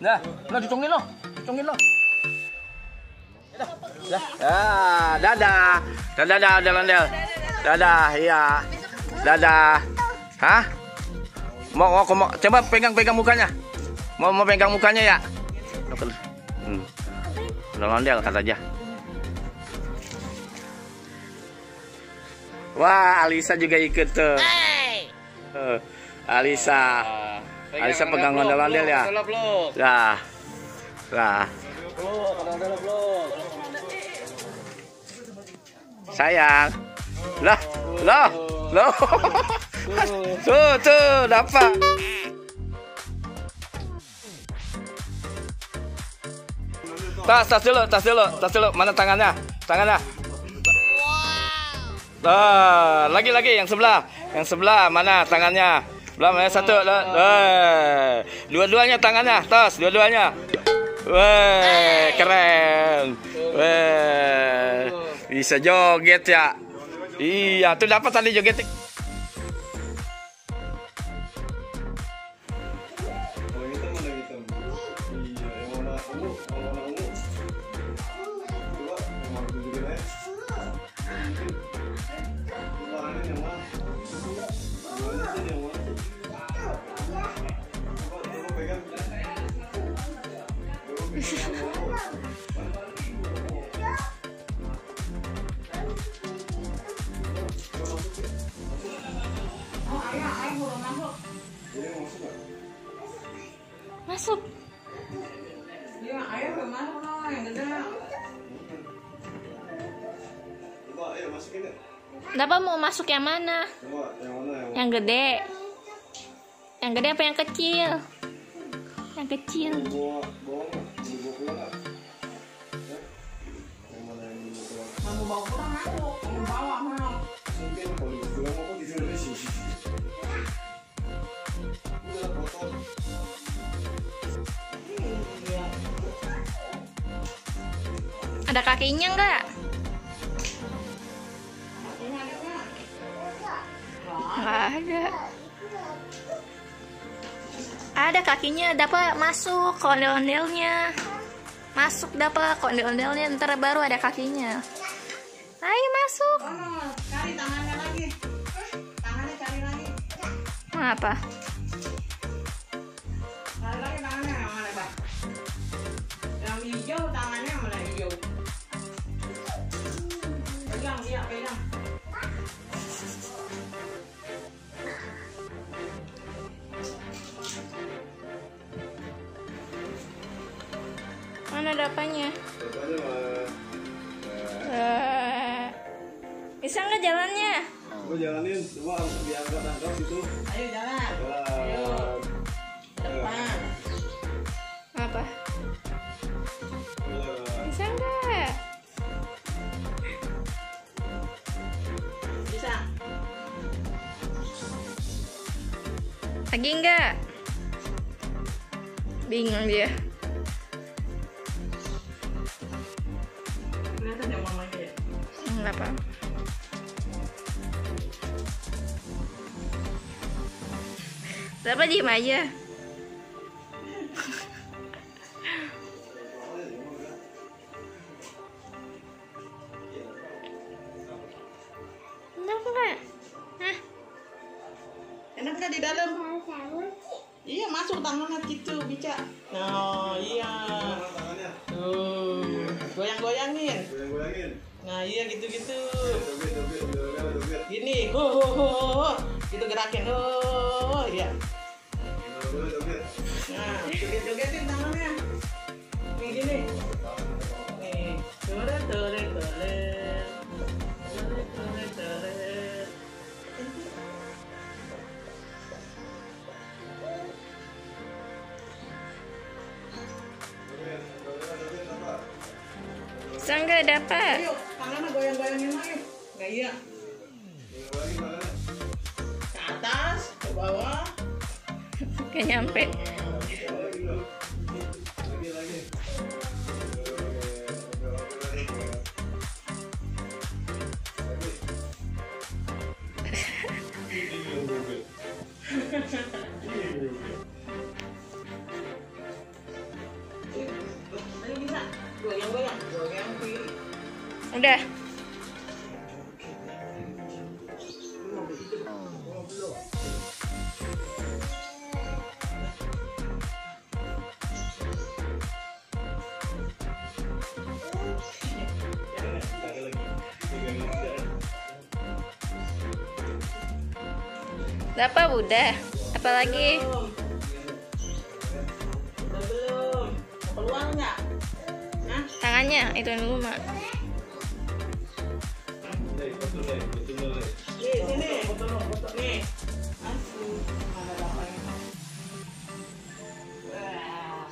Nah, dicungin lo. Dadah. Dadah, ondel-ondel. Dadah, iya. Dadah. Hah? Mau coba pegang mukanya. Mau pegang mukanya ya? Ondel-ondel kata aja. Wah, Alisa juga ikut tuh. Alisa pegang ondel-ondel ya. Lah. Sayang. Loh. Tuh, dapat. Tas dulu. Mana tangannya? Lagi yang sebelah mana tangannya? Belum ya, satu. Dua-duanya tangannya, tas dua-duanya. Weh, keren. Bisa joget ya. Iya, tuh dapat tadi joget. Masuk. Ya, ayo ke mana yang gede. Coba, ayo masukin deh. Kenapa mau masuk yang mana? Coba, yang mana yang Yang gede. Yang gede apa yang kecil? Yang kecil. bawa pulang nggak? Yang mana yang dibawa pulang? Mau bawa pulang aku, mau bawa mana? Mungkin kalau dibawa pulang aku di sini. Udah potong. Ada kakinya enggak? Nggak ada. Ada kakinya, dapat masuk ke ondel-ondelnya. Masuk dapat ke ondel-ondelnya, ntar baru ada kakinya. Ayo masuk. Cari tangannya lagi. Tangannya cari lagi. Apa? Cari lagi tangannya yang mana, Bang? Yang hijau tangannya yang mana hijau? Pegang. Mana dapanya? Bisa nggak jalannya? Aku jalanin, coba diangkat situ. Ayo jalan. Ayo. Depan. Apa? Bisa nggak? Bisa. Lagi nggak? Bingung dia. Kelihatan yang mamanya ya. Nggak apa. Kenapa diem aja? Enak nggak? Hah? Enak nggak di dalam? Iya, masuk tangannya gitu, bisa. Nah, iya. Tuh, goyang-goyangin. Nah, iya gitu-gitu. Gini, ho. Gitu gerakin, ho. Iya. Nah, joget-jogetin tangannya. Nih gini. Nih, tore. Bisa nggak dapat? Ayo, tangannya goyang-goyangin lagi. Nggak iya. Ke atas, ke bawah. Gak nyampe. Udah. Apa udah? Apalagi? Udah belum? Mau keluar nggak? Hah? Tangannya itu dulu, Mak. Nih, sini. Nih. Aduh, mana bapaknya? Wah.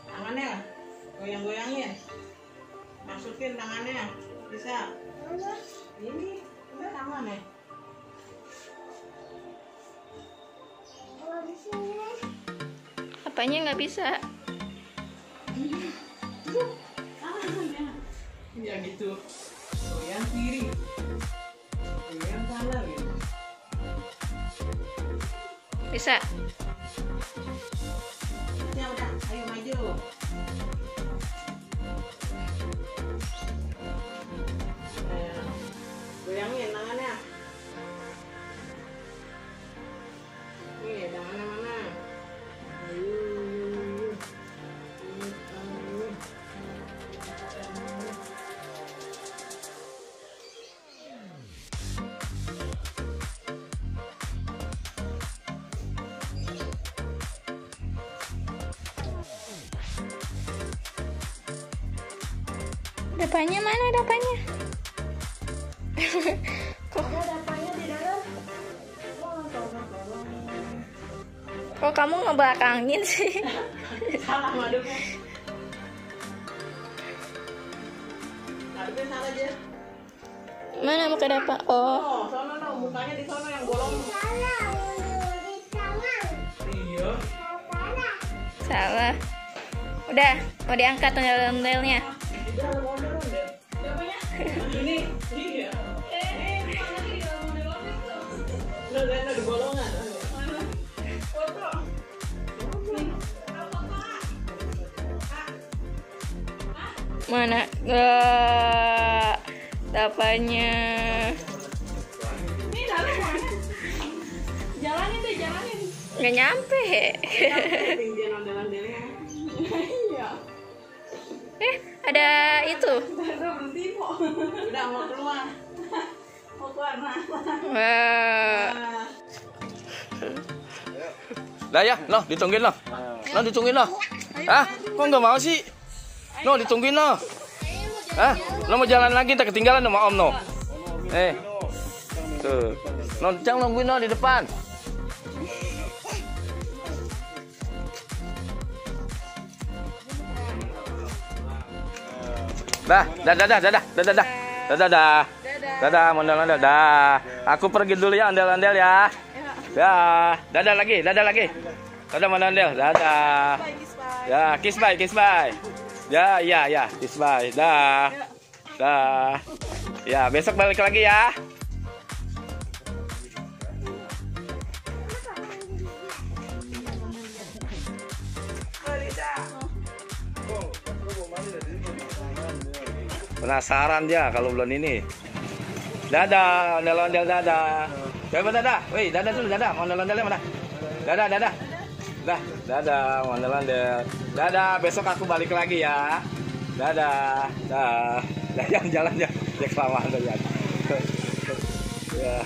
Tangannya, goyang-goyangin. Masukin tangannya, bisa. Ini tangannya. Apanya nggak bisa? Tangannya. Ya gitu. Goyang kiri. Goyang kanan gitu. Bisa. Ya udah, ayo maju. Goyangin tangannya. Nih, tangannya mana? Ayo. Dapanya mana dapanya? Kok kamu ngebelakangin sih? Salah maduknya. Maduknya salah aja. Mana muka dapa? Oh, Oh, sono no, mukanya di sono yang bolong. Iya. salah. Udah, mau diangkat ondel-ondelnya. Di dalam ondel-ondel. Ini, iya. Lo lihat ada bolongan. Mana? Gak dapanya. Ini dalam mana? Jalanin deh, jalanin. Nggak nyampe. Tinggian ondel-ondelnya. Iya. Ada itu. Udah berhenti kok. Udah mau keluar. Mau keluar nah. Wah. Dah ya, noh ditungguin noh. Noh ditungguin noh. Ah, kok nggak mau sih? Noh ditungguin noh. Ah, noh mau jalan lagi, tak ketinggalan sama Om noh. Tuh, noh jangan nungguin noh di depan. Dah, dadah, mondel-ondel, dah. Aku pergi dulu ya, ondel-ondel ya. Dah, dadah lagi. Dadah mondel-ondel, dadah. Ya, kiss bye. Ya, kiss bye. Dah. Ya, besok balik lagi ya. Penasaran dia kalau bulan ini. Dadah, ondel-ondel dadah. Coba dadah. Wih, dadah dulu, dadah. Ondel-ondelnya mana? Dadah. Dadah, ondel-ondel. Dadah, besok aku balik lagi ya. Dadah. Dah. Yang jalan ya. Ya kelamaan tuh ya. Ya.